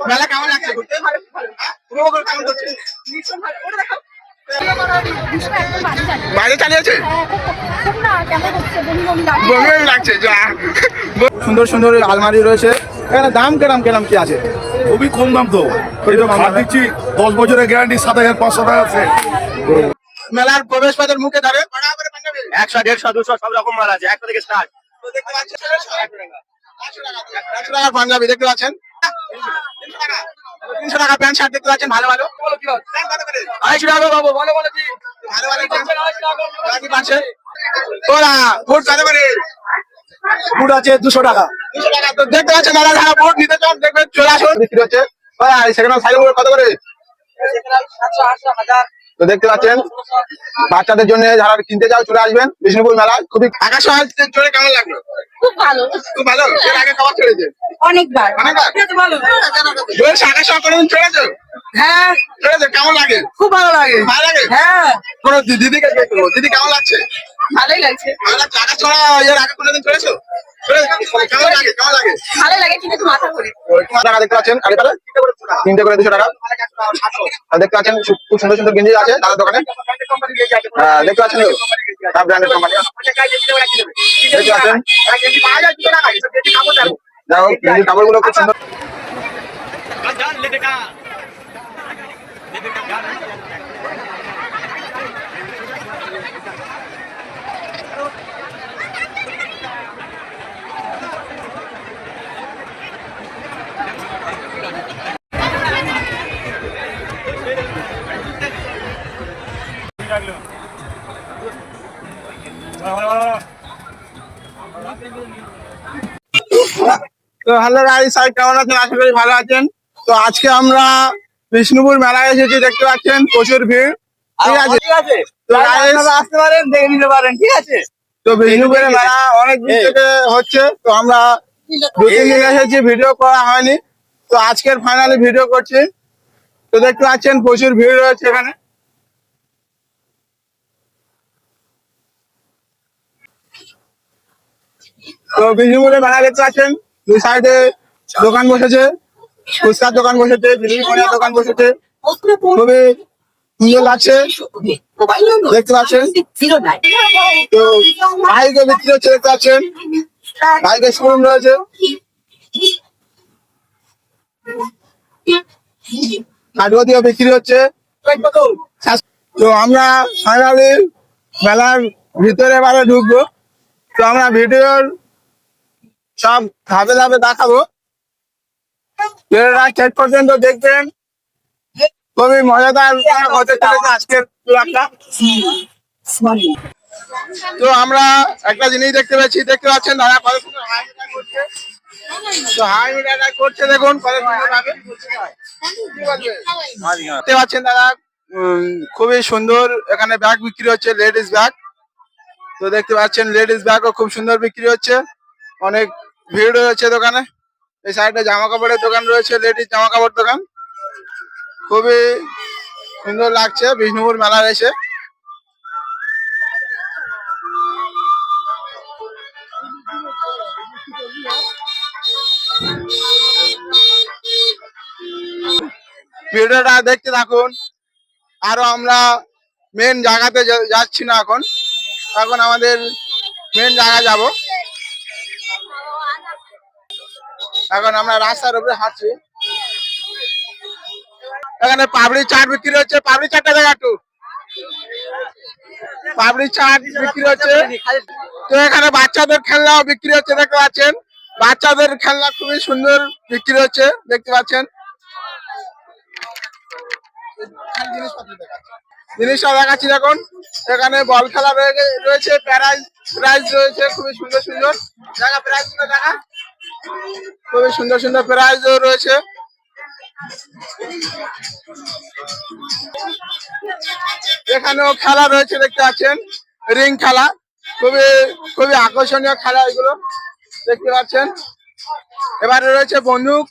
মেলা কেমন লাগছে ঘুরতে? উপভোগ কেমন করছে? বাজে চালিয়েছে, বমি লাগছে। যা সুন্দর সুন্দর আলমারি রয়েছে। এখানে দাম কেরাম কেরাম কি আছে? খুবই কম দাম তো, দিচ্ছি 10 বছরের গ্যারান্টি, 7,500 টাকা আছে। মেলার প্রবেশ পথের মুখে দাঁড়িয়ে 100, 150, 200 সব রকম মাল আছে, 100 থেকে স্টার্ট। দেখতে পাচ্ছেন 100 টাকার পাঞ্জাবি দেখতে পাচ্ছেন, 300 টাকা প্যান্ট শার্ট দেখতে পাচ্ছেন ভালো ভালো। 250 টাকা বাবু, ভালো ভালো কি ভালো ভালো কি পাচ্ছেন? ওরা ফুট কত করে? ফুট আছে 200 টাকা। 200 টাকা। তো দেখতে পাচ্ছেন দাদা, যারা ফুট নিতে চান দেখবেন চলে আসুন। বিক্রি হচ্ছে সেখানে সাইকেল কত করে? তো দেখতে পাচ্ছেন বাচ্চাদের জন্য যারা কিনতে চাও চলে আসবেন বিষ্ণুপুর মেলায়। খুবই আকাশ চড়ে কেমন লাগলো? খুব ভালো, খুব ভালো। এর আগে কবার চড়েছে? অনেকবার। আকাশ কোনদিন চড়েছো? হ্যাঁ চড়েছে, কেমন লাগে? খুব ভালো লাগে। ভালো লাগে। হ্যাঁ কোন দিদিকে জিজ্ঞেস করবো, দিদি কেমন লাগছে? ভালোই লাগছে। ভালো লাগছে। আকাশ চড়া এর আগে কোনদিন চড়েছো? কেমন লাগে? কেমন লাগে? ভালো লাগে কিন্তু একটু মাথা ঘুরে। টাকা দেখতে পাচ্ছেন, আগে তাহলে 3টে করে 200 টাকা। আর দেখতে পাচ্ছেন খুব সুন্দর সুন্দর গেঞ্জি আছে দাদার দোকানে। দেখতে পাচ্ছেন সব ব্র্যান্ডের কোম্পানি দেখতে পাচ্ছেন। যাই হোক গেঞ্জির কাপড়গুলো খুব সুন্দর। তো হ্যালো গাইস, কেমন আছেন? আশা করি ভালো আছেন। তো আজকে আমরা বিষ্ণুপুর মেলায় এসেছি, দেখতে পাচ্ছেন প্রচুর ভিড়। ঠিক আছে, তো আসতে পারেন, দেখে নিতে পারেন। ঠিক আছে, তো বিষ্ণুপুরের মেলা অনেক দিন থেকে হচ্ছে। তো আমরা 2-3 দিন এসেছি, ভিডিও করা হয়নি। তো আজকের ফাইনালি ভিডিও করছি। তো দেখতে পাচ্ছেন প্রচুর ভিড় রয়েছে এখানে। তো বিষ্ণুপুরের মেলা দেখতে পাচ্ছেন, দুই সাইডে দোকান বসেছে, ফুচকার দোকান বসেছে, জিলিপি পনিয়ার দোকান বসেছে। খুবই সুন্দর লাগছে দেখতে পাচ্ছেন। তো বাইকে বিক্রি হচ্ছে দেখতে পাচ্ছেন, বাইকের শোরুম রয়েছে। কাঠগতিও বিক্রি হচ্ছে। তো আমরা ফাইনালি মেলার ভিতরে এবারে ঢুকবো। তো আমরা ভিডিওর সব ধাপে ধাপে দেখাবো, শেষ পর্যন্ত দেখবেন। খুবই মজাদার হতে চলেছে আজকের ব্লগটা। তো আমরা একটা জিনিস দেখতে পাচ্ছেন দাদা কত সুন্দর হাই মিটার করছে। তো হাই মিটারটা করছে, দেখুন কত সুন্দর ভাবে দেখতে পাচ্ছেন দাদা। খুবই সুন্দর এখানে ব্যাগ বিক্রি হচ্ছে, লেডিস ব্যাগ। তো দেখতে পাচ্ছেন লেডিস ব্যাগও খুব সুন্দর বিক্রি হচ্ছে। অনেক ভিড় রয়েছে দোকানে। এই সাইডে জামা কাপড়ের দোকান রয়েছে, লেডিস জামা কাপড় দোকান। খুবই সুন্দর লাগছে বিষ্ণুপুর মেলার এসে। ভিডিওটা দেখতে থাকুন। আরো আমরা মেন জায়গাতে যাচ্ছি না, এখন এখন আমাদের মেন জায়গায় যাব। এখন আমরা রাস্তার উপরে হাঁটছি। এখানে পাপড়ি চাট বিক্রি হচ্ছে, পাপড়ি চাটটা দেখা একটু। পাপড়ি চাট বিক্রি হচ্ছে। তো এখানে বাচ্চাদের খেলনাও বিক্রি হচ্ছে, দেখতে পাচ্ছেন। বাচ্চাদের খেলনা খুবই সুন্দর বিক্রি হচ্ছে, দেখতে পাচ্ছেন। জিনিসটা দেখাচ্ছি দেখুন। এখানে বল খেলা রয়েছে, প্রাইজ রয়েছে খুবই সুন্দর সুন্দর জায়গা। প্রাইজ গুলো দেখা, খুবই সুন্দর সুন্দর প্রাইজও রয়েছে। এখানেও খেলা রয়েছে, দেখতে পাচ্ছেন রিং খেলা। খুবই খুবই আকর্ষণীয় খেলা এগুলো, দেখতে পাচ্ছেন। এবারে রয়েছে বন্দুক,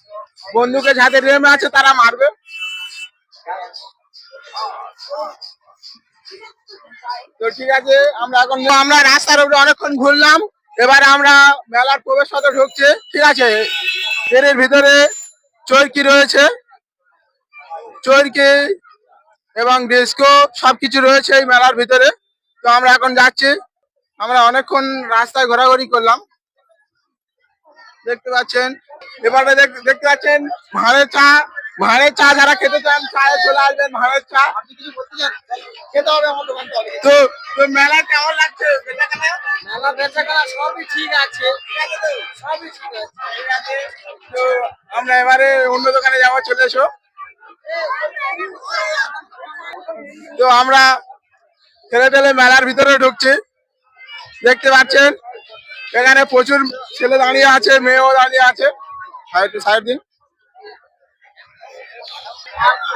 বন্দুকের যাদের রেম আছে তারা মারবে। তো ঠিক আছে, আমরা রাস্তার উপরে অনেকক্ষণ ঘুরলাম। এবার আমরা মেলার প্রবেশ পথে ঢুকছি। ঠিক আছে, এর ভিতরে চরকি রয়েছে, চরকি এবং ডিস্কো সবকিছু রয়েছে এই মেলার ভিতরে। তো আমরা এখন যাচ্ছি, আমরা অনেকক্ষণ রাস্তায় ঘোরাঘুরি করলাম। দেখতে পাচ্ছেন এবারে দেখতে পাচ্ছেন ভাঁড়ের চা যারা খেতে চান চায়ে চলে আসবেন, ভাঁড়ের চা খেতে হবে আমার দোকান থেকে। তো তো মেলা কেমন লাগছে? মেলা বেচাকেনা সবই ঠিক আছে, সবই ঠিক আছে। ঠিক আছে, তো আমরা এবারে অন্য দোকানে যাবো, চলে এসো। তো আমরা ঠেলে ঠেলে মেলার ভিতরে ঢুকছি। দেখতে পাচ্ছেন এখানে প্রচুর ছেলে দাঁড়িয়ে আছে, মেয়েও দাঁড়িয়ে আছে। একটু সাইড দিন।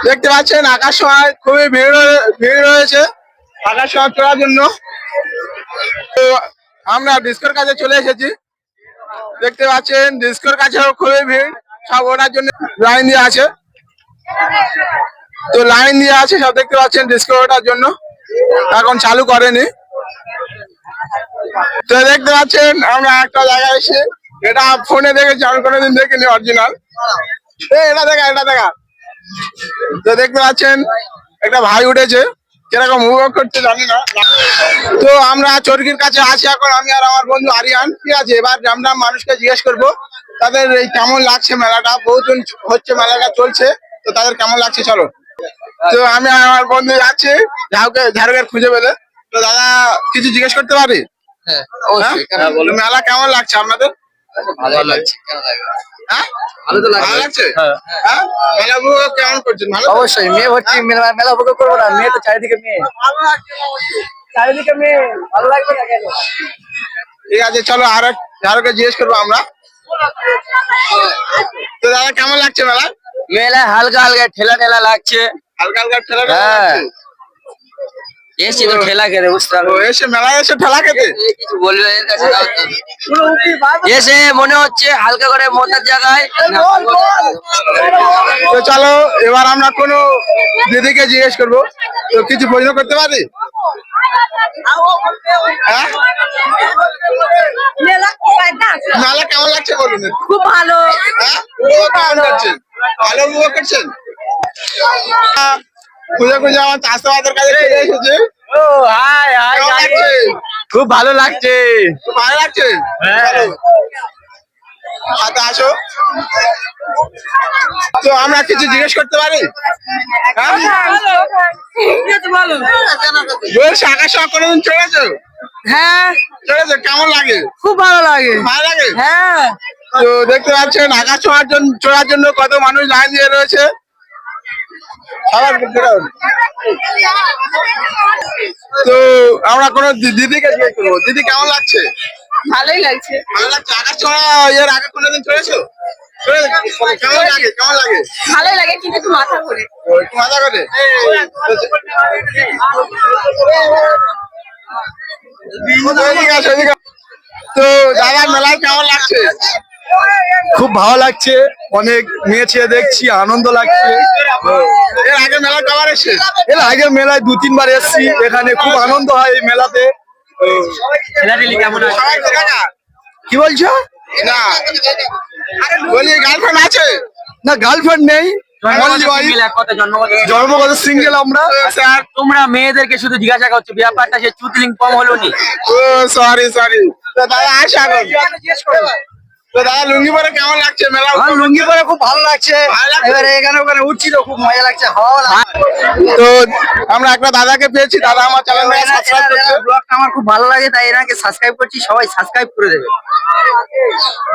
দেখতে পাচ্ছেন আকাশ সময় খুবই ভিড় রয়েছে আকাশ সময় চড়ার জন্য। তো আমরা ডিস্কোর কাছে চলে এসেছি। দেখতে পাচ্ছেন ডিস্কোর কাছেও খুবই ভিড়, সব ওঠার জন্য লাইন দিয়ে আছে। তো লাইন দিয়ে আছে সব, দেখতে পাচ্ছেন ডিস্কো ওঠার জন্য, এখন চালু করেনি। তো দেখতে পাচ্ছেন আমরা একটা জায়গায় এসে, এটা ফোনে দেখেছি, আমি কোনোদিন দেখিনি অরিজিনাল। এটা দেখা। তো দেখতে পাচ্ছেন একটা ভাই উঠেছে, কিরকম উপভোগ করতে জানি না। তো আমরা চরকির কাছে আছি এখন, আমি আর আমার বন্ধু আরিয়ান। ঠিক আছে, এবার আমরা মানুষকে জিজ্ঞেস করবো তাদের এই কেমন লাগছে মেলাটা। বহুদিন হচ্ছে মেলাটা চলছে, তো তাদের কেমন লাগছে চলো। তো আমি আর আমার বন্ধু যাচ্ছি ঝাড়ুকের খুঁজে পেলে। তো দাদা কিছু জিজ্ঞেস করতে পারি? হ্যাঁ, হ্যাঁ? মেলা কেমন লাগছে আপনাদের? ভালো লাগছে, কেন লাগবে না? হ্যাঁ, ভালো তো ভালো লাগছে। লাগছে। হ্যাঁ, মেলা উপভোগ কেমন করছেন? ভালো তো? অবশ্যই, মেয়ে ভর্তি মেলা উপভোগ করবো না? মেয়ে তো চারিদিকে মেয়ে, ভালো লাগছে অবশ্যই। চারিদিকে মেয়ে, ভালো লাগবে না কেন? ঠিক আছে, চলো আর ঝাড়ুকে জিজ্ঞেস করবো আমরা। তো দাদা কেমন লাগছে মেলা? মেলা হালকা হালকা ঠেলা ঠেলা লাগছে। হালকা হালকা ঠেলা হ্যাঁ। এসছি তো ঠেলা খেতে, বুঝতে পারবো। এসে মেলায় এসে ঠেলা খেতে। কিছু বলবে এর কাছে দাও তো। এসে মনে হচ্ছে হালকা করে মোটার জায়গায় তো চলো এবার আমরা কোনো দিদিকে জিজ্ঞেস করবো। তো কিছু প্রশ্ন করতে পারি? হ্যাঁ, মেলা কেমন লাগছে বলুন একটু। খুব ভালো। হ্যাঁ, উপভোগ কেমন করছেন? ভালো উপভোগ করছেন? খুঁজে খুঁজে আমার চাষবাদের কাছে চলে এসেছে। ও হাই হাই, কেমন লাগছে? খুব ভালো লাগছে। খুব ভালো লাগছে। হ্যাঁ। চলো, হাতে আসো। তো আমরা কিছু জিজ্ঞেস করতে পারি? হ্যাঁ, বলছি আকাশ কোনোদিন চড়েছো? হ্যাঁ, চড়েছো, কেমন লাগে? খুব ভালো লাগে। ভালো লাগে। হ্যাঁ, তো দেখতে পাচ্ছেন আকাশ চড়ার জন্য কত মানুষ লাইন দিয়ে রয়েছে। সবার বেরোন। তো আমরা কোনো দিদিকে জিজ্ঞেস করবো, দিদি কেমন লাগছে? ভালোই লাগছে। ভালো লাগছে। আকাশ চড়া এর আগে কোনোদিন চড়েছো? কেমন লাগে? কেমন লাগে? ভালোই লাগে, কিন্তু একটু মাথা ঘুরে। ও, একটু মজা করে। এদিকে আসো, এদিকে আসো। তো দাদা মেলায় কেমন লাগছে? খুব ভালো লাগছে, অনেক মেয়ে ছেলে দেখছি, আনন্দ লাগছে। এর আগে মেলায় কবার এসে? এর আগে মেলায় 2-3 বার এসেছি, এখানে খুব আনন্দ হয় এই মেলাতে। কেমন সবাই দেখা? কি বলছো? না, বলি গার্লফ্রেন্ড আছে? না, গার্লফ্রেন্ড নেই, only wife, জন্মগত সিঙ্গেল আমরা। স্যার, তোমরা মেয়েদেরকে শুধু জিজ্ঞাসা করছো, ব্যাপারটা সে চুতলিং কম হলো নি। ও সরি। তো দাদা আসো এখন। তো দাদা লুঙ্গি পরে কেমন লাগছে মেলা? আমার লুঙ্গি পরে খুব ভালো লাগছে। ভালো লাগছে? এবারে এখানে ওখানে উঠছি তো খুব মজা লাগছে, হাওয়া লাগছে। তো আমরা একটা দাদাকে পেয়েছি, দাদা আমার চ্যানেলটাকে সাবস্ক্রাইব করছে। ব্লগটা আমার খুব ভালো লাগে, তাই এনাকে সাবস্ক্রাইব করছি। সবাই সাবস্ক্রাইব করে দেবে,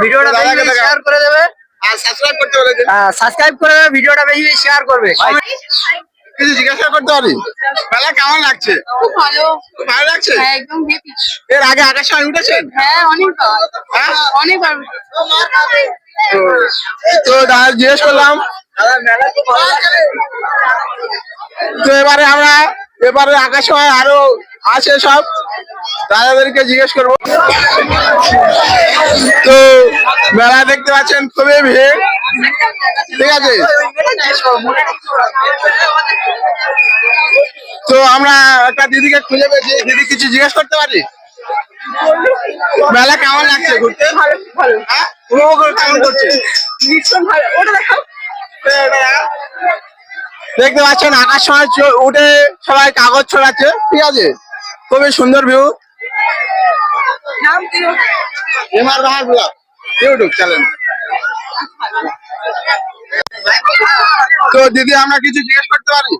ভিডিওটা দাদাকে বেশি দেখা। শেয়ার করে দেবে। আর সাবস্ক্রাইব করতে বলেছে। সাবস্ক্রাইব করে দেবে, ভিডিওটা বেশি শেয়ার করবে। কিছু জিজ্ঞাসা করতে পারি? মেলা কেমন লাগছে? খুব ভালো। খুব ভালো লাগছে। হ্যাঁ, একদম হেপি। এর আগে আকাশে উঠেছেন? হ্যাঁ, অনেকবার। হ্যাঁ? অনেকবার। তো দাদা জিজ্ঞেস করলাম। তো এবারে আকাশে আরো আছে সব, দাদাদেরকে জিজ্ঞেস করবো। তো মেলা দেখতে পাচ্ছেন খুবই ভিড়। ঠিক আছে, তো আমরা একটা দিদিকে খুঁজে পেয়েছি। দিদি কিছু জিজ্ঞেস করতে পারি? মেলা কেমন লাগছে ঘুরতে? ভালো। হ্যাঁ, উপভোগ কেমন করছে? ভীষণ ভালো। ওটা দেখাও। দেখতে পাচ্ছেন আকাশ সময় উঠে সবাই কাগজ ছড়াচ্ছে, ঠিক আছে, খুবই সুন্দর ভিউ। নাম কি? এমআর বাহার ব্লগ ইউটিউব চ্যানেল। তো দিদি আমরা কিছু জিজ্ঞেস করতে পারি?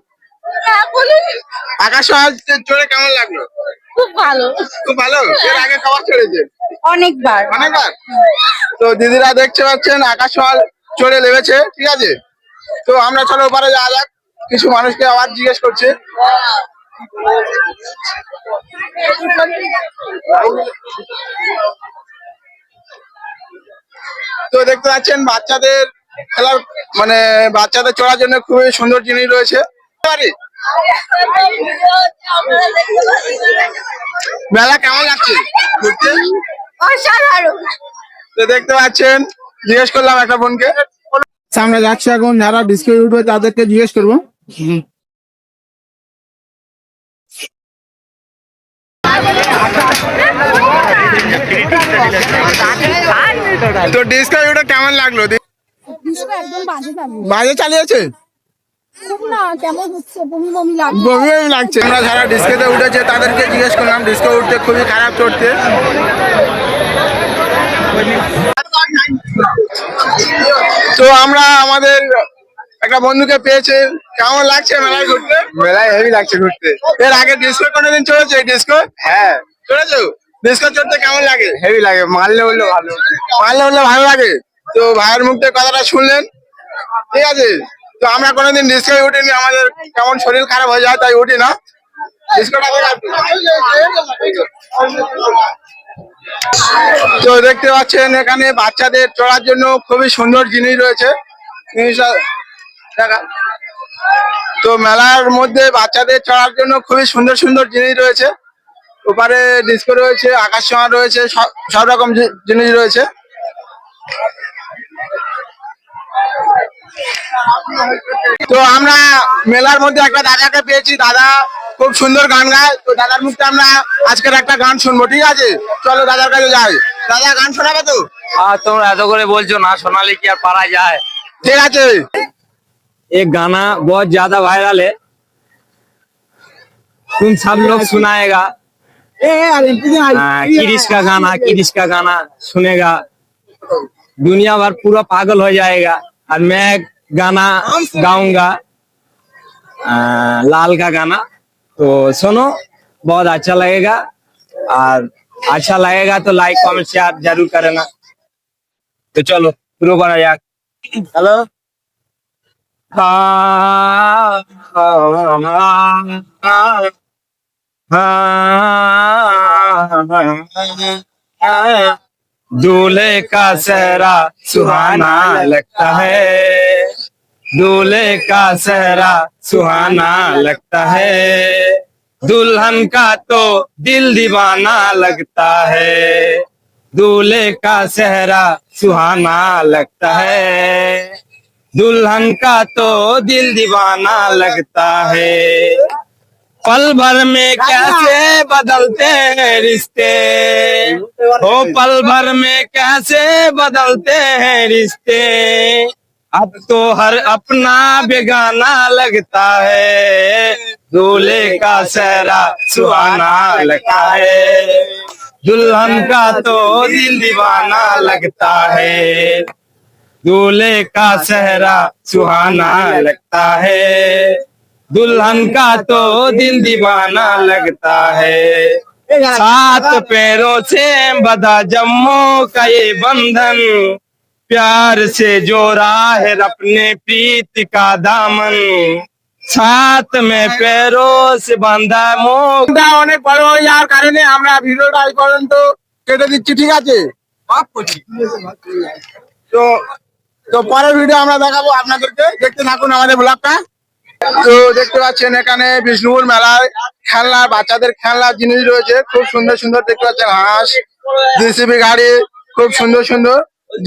হ্যাঁ বলুন। আকাশ সময় চড়ে কেমন লাগলো? খুব ভালো। খুব ভালো। এর আগে কবার চড়েছে? অনেকবার। অনেকবার। তো দিদিরা দেখতে পাচ্ছেন আকাশ মাল চড়ে নেমেছে, ঠিক আছে। তো আমরা চলো ওপারে যাওয়া যাক, কিছু মানুষকে আবার জিজ্ঞেস করছে। তো দেখতে পাচ্ছেন বাচ্চাদের খেলার মানে বাচ্চাদের চড়ার জন্য খুবই সুন্দর জিনিস রয়েছে। মেলা কেমন লাগছে ঘুরতে? অসাধারণ। তো দেখতে পাচ্ছেন জিজ্ঞেস করলাম একটা বোনকে, সামনে যাচ্ছে এখন যারা ডিসকাউন্ট উঠবে তাদেরকে জিজ্ঞেস করবো। তো ডিসকাউন্ট কেমন লাগলো? একদম বাজে যাবে। বাজে চালিয়েছে, খুব না কেমন হচ্ছে, বমি বমি লাগছে। বমি বমি লাগছে। আমরা যারা ডিস্কেতে উঠেছে তাদেরকে জিজ্ঞেস করলাম ডিস্কে উঠতে খুবই খারাপ চড়তে। তো আমরা আমাদের একটা বন্ধুকে পেয়েছে, কেমন লাগছে মেলায় ঘুরতে? মেলায় হেভি লাগছে ঘুরতে। এর আগে ডিস্কো কোনোদিন চড়েছো? ডিস্কো? হ্যাঁ চড়েছো। ডিস্কো চড়তে কেমন লাগে? হেভি লাগে, মারলে উঠলে ভালো, মারলে উঠলে ভালো লাগে। তো ভাইয়ের মুখ থেকে কথাটা শুনলেন, ঠিক আছে। তো আমরা কোনোদিন ডিস্কোয় উঠিনি, আমাদের কেমন শরীর খারাপ হয়ে যায় তাই উঠি না। তো দেখতে পাচ্ছেন এখানে বাচ্চাদের চড়ার জন্য খুবই সুন্দর জিনিস রয়েছে। তো মেলার মধ্যে বাচ্চাদের চড়ার জন্য খুবই সুন্দর সুন্দর জিনিস রয়েছে। ওপারে ডিস্কো রয়েছে, আকাশ ছোঁয়া রয়েছে, সব রকম জিনিস রয়েছে। তো আমরা মেলার মধ্যে একটা দাদাকে পেয়েছি, দাদা খুব সুন্দর গান গায়। তো দাদার মুখে আমরা আজকের একটা গান শুনবো, ঠিক আছে। চলো দাদার কাছে যাই। দাদা গান শোনাবে তো? আর তোমরা এত করে বলছো না শোনালে কি আর পারা যায়? ঠিক আছে। एक गाना बहुत ज्यादा वायरल है, तुम सब लोग सुनाएगा। किरिश का गाना सुनेगा, दुनिया भर पूरा पागल हो जाएगा। और मैं गाना गाऊंगा लाल का गाना, तो सुनो, बहुत अच्छा लगेगा। और अच्छा लगेगा तो लाइक कमेंट शेयर जरूर करना। तो चलो शुरू करा जाए। हेलो। दूल्हे का सेहरा सुहाना लगता है, दूल्हे का सेहरा सुहाना लगता है, दुल्हन का तो दिल दीवाना लगता है, दूल्हे का सेहरा सुहाना लगता है, दुल्हन का तो दिल दीवाना लगता है। पल भर में कैसे बदलते हैं रिश्ते, ओ पल भर में कैसे बदलते हैं रिश्ते, अब तो हर अपना बेगाना लगता है, दूल्हे का सेहरा सुहाना लगता है, दुल्हन का तो दिल दीवाना लगता है, दूल्हे का सेहरा सुहाना लगता है, दुल्हन का तो दिल दीवाना लगता है। सात पैरों से बंधा जम्मू का ये बंधन, प्यार से जोड़ा है अपने प्रीत का दामन, साथ में पैरों से बांधा मुख। অনেক বড় হয়ে যাওয়ার কারণে আমরা ভিডিওটা এই পর্যন্ত কেটে দিচ্ছি, ঠিক আছে। তো তো পরের ভিডিও আমরা দেখাবো আপনাদেরকে, দেখতে থাকুন আমাদের ব্লগটা। তো দেখতে পাচ্ছেন এখানে বিষ্ণুপুর মেলায় খেলনা, বাচ্চাদের খেলনার জিনিস রয়েছে খুব সুন্দর সুন্দর। দেখতে পাচ্ছেন হাঁস, জেসিবি গাড়ি, খুব সুন্দর সুন্দর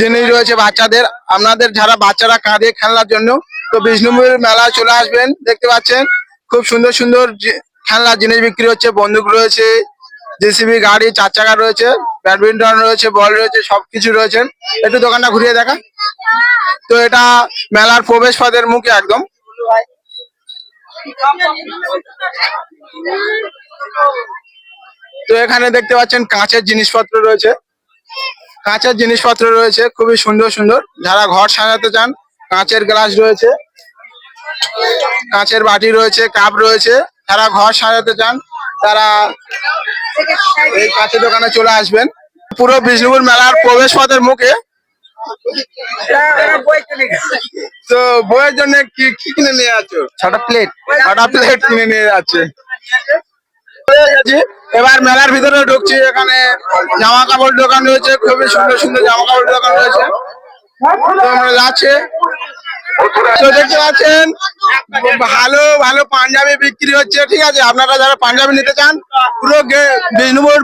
জিনিস রয়েছে বাচ্চাদের। আপনাদের যারা বাচ্চারা কাঁদে খেলনার জন্য, তো বিষ্ণুপুর মেলায় চলে আসবেন। দেখতে পাচ্ছেন খুব সুন্দর সুন্দর খেলনার জিনিস বিক্রি হচ্ছে, বন্দুক রয়েছে, জেসিবি গাড়ি 4 চাকা রয়েছে, ব্যাডমিন্টন রয়েছে, বল রয়েছে, সবকিছু রয়েছে। একটু দোকানটা ঘুরিয়ে দেখা। তো এটা মেলার প্রবেশ পথের মুখে একদম। তো এখানে দেখতে পাচ্ছেন কাঁচের জিনিসপত্র রয়েছে, কাঁচের জিনিসপত্র রয়েছে খুবই সুন্দর সুন্দর। যারা ঘর সাজাতে চান, কাঁচের গ্লাস রয়েছে, কাঁচের বাটি রয়েছে, কাপ রয়েছে। যারা ঘর সাজাতে চান তারা এই কাঁচের দোকানে চলে আসবেন। পুরো বিষ্ণুপুর মেলার প্রবেশ পথের মুখে। তো বইয়ের জন্য কি কি কিনে নিয়ে যাচ্ছ? 6টা প্লেট, 6টা প্লেট কিনে নিয়ে যাচ্ছে। এবার মেলার ভিতরে ঢুকছি। এখানে জামা কাপড় দোকান রয়েছে, খুবই সুন্দর সুন্দর জামা কাপড় দোকান রয়েছে। তো আমরা যাচ্ছি। তো দেখতে পাচ্ছেন ভালো ভালো পাঞ্জাবি বিক্রি হচ্ছে, ঠিক আছে? আপনারা যারা পাঞ্জাবি নিতে চান, পুরো বিষ্ণুপুর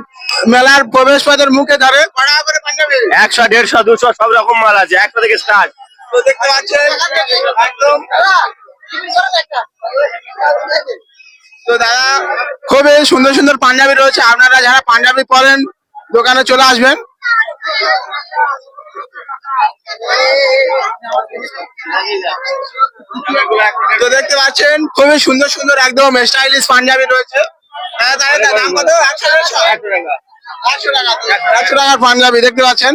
মেলার প্রবেশ পথের মুখে ধরে 100, 150, 200 সব রকম মাল আছে, 100 থেকে স্টার্ট। তো দেখতে পাচ্ছেন একদম। তো দাদা খুবই সুন্দর সুন্দর পাঞ্জাবি রয়েছে। আপনারা যারা পাঞ্জাবি পরেন দোকানে চলে আসবেন। তো দেখতে পাচ্ছেন খুবই সুন্দর সুন্দর একদম স্টাইলিশ পাঞ্জাবি রয়েছে। দাম কত? 100 টাকার পাঞ্জাবি দেখতে পাচ্ছেন।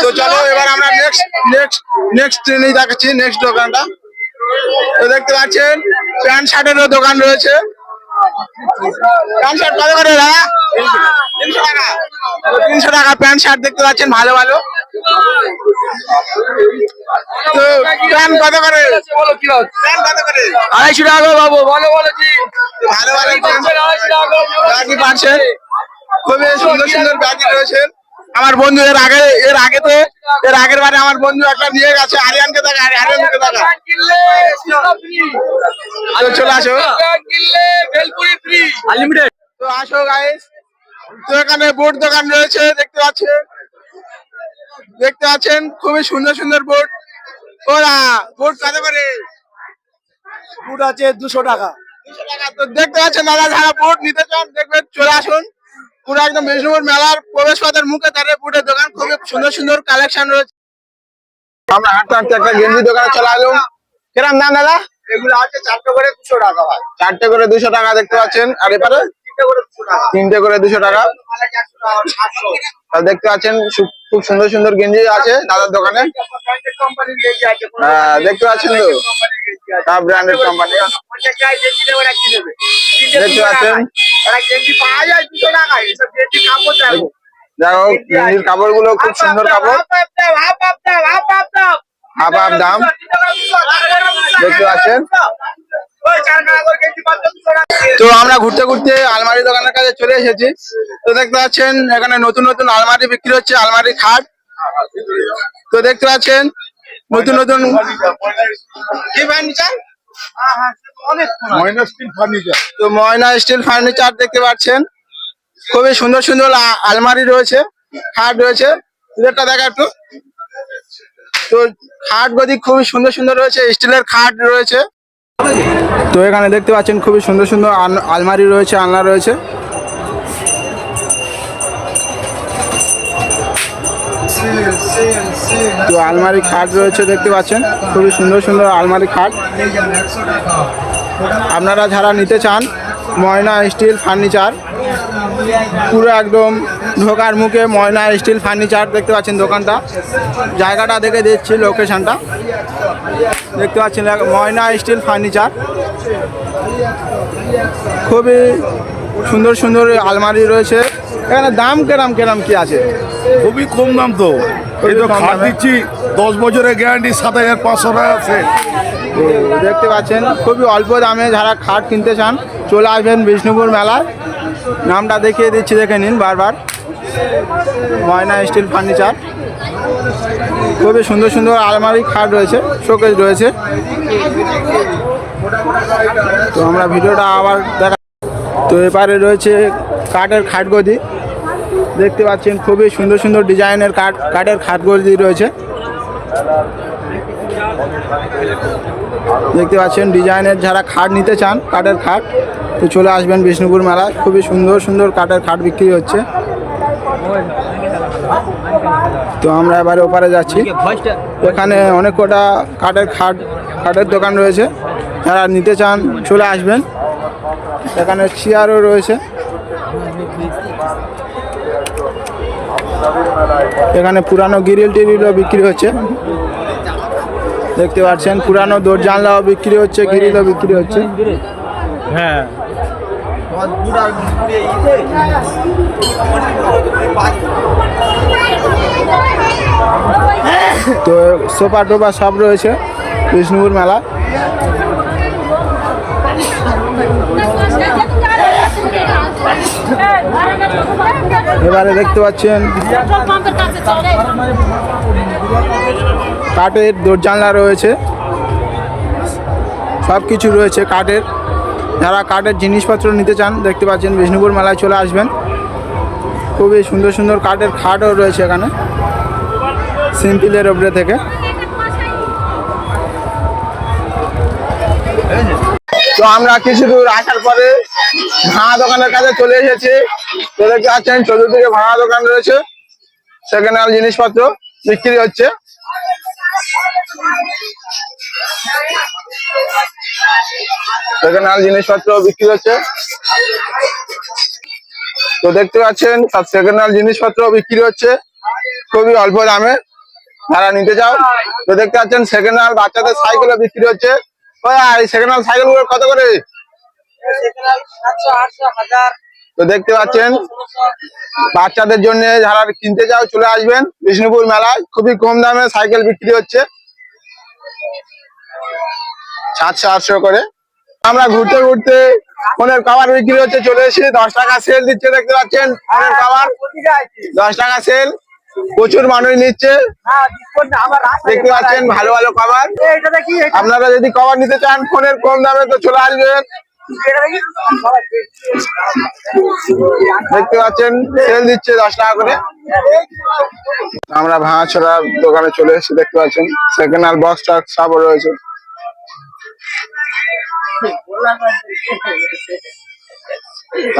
তো চলো এবার আমরা নেক্সট ট্রেনে দেখাচ্ছি, নেক্সট দোকানটা। তো দেখতে পাচ্ছেন প্যান্ট শার্টেরও দোকান রয়েছে। প্যান্ট শার্ট কত করে দাদা? 300 টাকা। 300 টাকা প্যান্ট শার্ট দেখতে পাচ্ছেন ভালো ভালো। তো প্যান্ট কত করে? প্যান্ট কত করে? 250 টাকা বাবু, ভালো বলেছি। ভালো ভালো ব্যাগি পাচ্ছেন, খুবই সুন্দর সুন্দর ব্যাগি রয়েছে। আমার বন্ধু এর আগের বারে আমার বন্ধু একটা নিয়ে গেছে। আরিয়ানকে দেখা, আরিয়ানকে দেখা। চলে আসো, আনলিমিটেড। তো আসো গাইস। তো এখানে বোট দোকান রয়েছে, দেখতে পাচ্ছেন খুবই সুন্দর সুন্দর বোট। ওরা বোট কত করে? বুট আছে 200 টাকা। 200 টাকা। তো দেখতে পাচ্ছেন দাদা, যারা বোট নিতে চান দেখবেন চলে আসুন। পুরো একদম বিষ্ণুপুর মেলার প্রবেশ পথের মুখে তাদের বুটের দোকান, খুবই সুন্দর সুন্দর কালেকশন রয়েছে। আমরা হাঁটতে হাঁটতে একটা গেঞ্জি দোকানে চলে আসলাম। কিরম দাম দাদা? এগুলো আছে 4টা করে 200 টাকা ভাই। 4টে করে 200 টাকা দেখতে পাচ্ছেন। আর এপারে 3টে করে 200 টাকা। আর দেখতে পাচ্ছেন খুব সুন্দর সুন্দর গেঞ্জি আছে দাদার দোকানে। দেখতে পাচ্ছেন তো সব ব্র্যান্ডেড কোম্পানি দেখতে পাচ্ছেন। দেখো গেঞ্জির কাপড় গুলো খুব সুন্দর কাপড়, হাফ হাফ দাম দেখতে পাচ্ছেন। তো আমরা ঘুরতে ঘুরতে আলমারি দোকানের কাছে চলে এসেছি। তো দেখতে পাচ্ছেন এখানে নতুন নতুন আলমারি বিক্রি হচ্ছে, আলমারি খাট। তো দেখতে পাচ্ছেন নতুন নতুন কি ফার্নিচার, ময়না স্টিল ফার্নিচার। তো ময়না স্টিল ফার্নিচার দেখতে পাচ্ছেন। খুবই সুন্দর সুন্দর আলমারি রয়েছে, খাট রয়েছে। দুটোটা দেখা একটু। তো খাট গদি খুবই সুন্দর সুন্দর রয়েছে, স্টিলের খাট রয়েছে। তো এখানে দেখতে পাচ্ছেন খুবই সুন্দর সুন্দর আলমারি রয়েছে, আলনা রয়েছে। তো আলমারি খাট রয়েছে দেখতে পাচ্ছেন, খুবই সুন্দর সুন্দর আলমারি খাট। আপনারা যারা নিতে চান ময়না স্টিল ফার্নিচার, পুরো একদম ঢোকার মুখে ময়না স্টিল ফার্নিচার দেখতে পাচ্ছেন দোকানটা। জায়গাটা দেখে দিচ্ছি, লোকেশনটা দেখতে পাচ্ছেন ময়না স্টিল ফার্নিচার। খুবই সুন্দর সুন্দর আলমারি রয়েছে। এখানে দাম কেরাম কি আছে? খুবই কম দাম তো। এই তো কম খাট দামে। দিচ্ছি 10 বছরের গ্যারান্টি, 7500 টাকা সেট। তো দেখতে পাচ্ছেন খুবই অল্প দামে যারা খাট কিনতে চান চলে আসবেন বিষ্ণুপুর মেলায়। নামটা দেখিয়ে দিচ্ছি, দেখে নিন বারবার। ময়না স্টিল ফার্নিচার, খুবই সুন্দর সুন্দর আলমারি খাট রয়েছে, শোকেস রয়েছে। তো আমরা ভিডিওটা আবার দেখা। তো এপারে রয়েছে কাঠের খাটগদি দেখতে পাচ্ছেন, খুবই সুন্দর সুন্দর ডিজাইনের কাঠের খাটগদি রয়েছে। দেখতে পাচ্ছেন ডিজাইনের যারা খাট নিতে চান, কাঠের খাট, তো চলে আসবেন বিষ্ণুপুর মেলায়। খুবই সুন্দর সুন্দর কাঠের খাট বিক্রি হচ্ছে। তো আমরা এবারে ওপারে যাচ্ছি। এখানে অনেক কটা কাঠের দোকান রয়েছে, যারা নিতে চান চলে আসবেন। এখানে চেয়ারও রয়েছে। এখানে পুরানো গ্রিল টিরিলও বিক্রি হচ্ছে, দেখতে পাচ্ছেন। পুরানো দরজা জানলাও বিক্রি হচ্ছে, গ্রিলও বিক্রি হচ্ছে। হ্যাঁ, তো সোফা টোফা সব রয়েছে বিষ্ণুপুর মেলা। এবারে দেখতে পাচ্ছেন কাঠের দরজানলা রয়েছে, সব কিছু রয়েছে কাঠের। যারা কাঠের জিনিসপত্র নিতে চান দেখতে পাচ্ছেন বিষ্ণুপুর মেলায় চলে আসবেন। খুবই সুন্দর সুন্দর কাঠের খাটও রয়েছে এখানে, সিম্পলের ওপরে থেকে। তো আমরা কিছু দূর আসার পরে ভাঙা দোকানের কাছে চলে এসেছি। তো দেখতে পাচ্ছেন চতুর্দিকে ভাঙা দোকান রয়েছে, সেকেন্ড হ্যান্ড জিনিসপত্র বিক্রি হচ্ছে। সেকেন্ড হ্যান্ড জিনিসপত্র বিক্রি হচ্ছে। তো দেখতে পাচ্ছেন সব সেকেন্ড হ্যান্ড জিনিসপত্র বিক্রি হচ্ছে খুবই অল্প দামে, যারা নিতে চাও। তো দেখতে পাচ্ছেন সেকেন্ড হ্যান্ড বাচ্চাদের সাইকেলও বিক্রি হচ্ছে। এই সেকেন্ড হ্যান্ড সাইকেল গুলো কত করে? তো দেখতে পাচ্ছেন বাচ্চাদের জন্য যারা কিনতে চাও চলে আসবেন বিষ্ণুপুর মেলায়। খুবই কম দামে সাইকেল বিক্রি হচ্ছে, 700-800 করে। আমরা ঘুরতে ঘুরতে ফোনের কভার বিক্রি হচ্ছে, চলে এসেছি। 10 টাকা সেল দিচ্ছে, দেখতে পাচ্ছেন ফোনের কভার 10 টাকা সেল। প্রচুর মানুষ নিচ্ছে, দেখতে পাচ্ছেন ভালো ভালো কভার। আপনারা যদি কভার নিতে চান ফোনের কম দামে তো চলে আসবেন। দেখতে পাচ্ছেন সেল দিচ্ছে 10 টাকা করে। আমরা ভাঙাছড়ার দোকানে চলে এসেছি, দেখতে পাচ্ছেন সেকেন্ড হ্যান্ড বক্স টক্স সবও রয়েছে।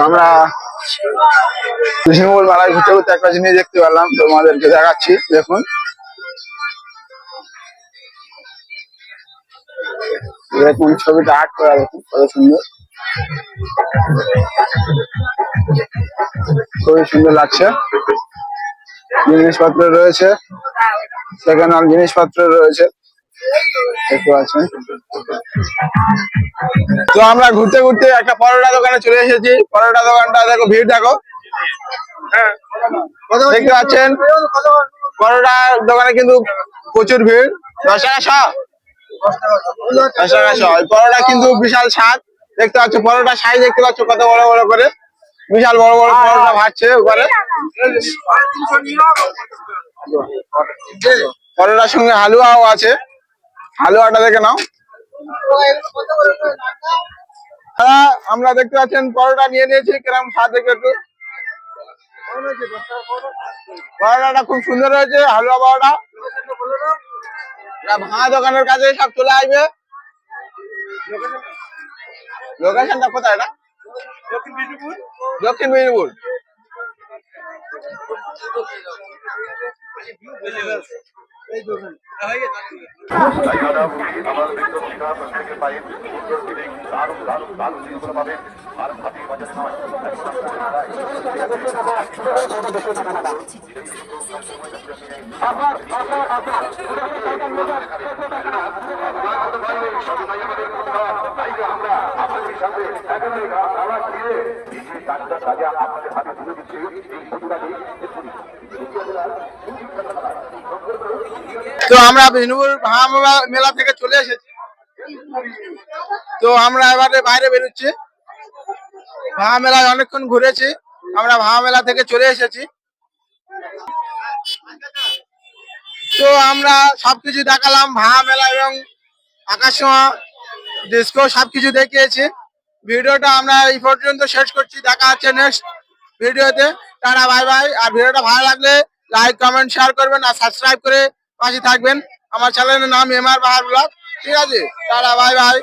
আমরা বিষ্ণুপুর মেলায় ঘুরতে ঘুরতে একটা জিনিস দেখতে পেলাম, তোমাদেরকে দেখাচ্ছি। দেখুন, দেখুন ছবিটা আর্ট করা, দেখুন কত সুন্দর, খুবই সুন্দর লাগছে। জিনিসপত্র রয়েছে, সেকেন্ড হ্যান্ড জিনিসপত্র রয়েছে, দেখতে পাচ্ছেন। তো আমরা ঘুরতে ঘুরতে একটা পরোটা দোকানে চলে এসেছি। পরোটা দোকানটা দেখো, ভিড় দেখো, দেখতে পাচ্ছেন। পরোটা দোকানে কিন্তু প্রচুর ভিড়। 10 টাকা শ, 10 টাকা শ। পরোটা কিন্তু বিশাল স্বাদ, দেখতে পাচ্ছ। পরোটা সাইজ দেখতে পাচ্ছ কত বড় বড় করে, বিশাল বড় বড় পরোটা ভাজছে উপরে। পরোটার সঙ্গে হালুয়াও আছে, হালুয়াটা দেখে নাও। হ্যাঁ, আমরা দেখতে পাচ্ছেন পরোটা নিয়ে নিয়েছি, কিরকম স্বাদ দেখে একটু। পরোটাটা খুব সুন্দর হয়েছে, হালুয়া পরোটা। ভাঙা দোকানের কাছে সব চলে আসবে। লোকেশনটা কোথায়? এটা দক্ষিণ মেদিনীপুর। তো আমরা বিষ্ণুপুর ভাঙা মেলা থেকে চলে এসেছি। তো আমরা এবারে বাইরে বেরোচ্ছি। ভাঙা মেলায় অনেকক্ষণ ঘুরেছি, আমরা ভাঙা মেলা থেকে চলে এসেছি। তো আমরা সবকিছু দেখালাম, ভাঙা মেলা এবং আকাশছোঁয়া ডিস্কো সবকিছু দেখিয়েছি। ভিডিওটা আমরা এই পর্যন্ত শেষ করছি, দেখা হচ্ছে নেক্সট ভিডিওতে। Tata, bye bye. আর ভিডিওটা ভালো লাগলে লাইক কমেন্ট শেয়ার করবেন আর সাবস্ক্রাইব করে পাশে থাকবেন। আমার চ্যানেলের নাম এমআর বাহার ব্লগ। ঠিক আছে, টাটা, বাই বাই।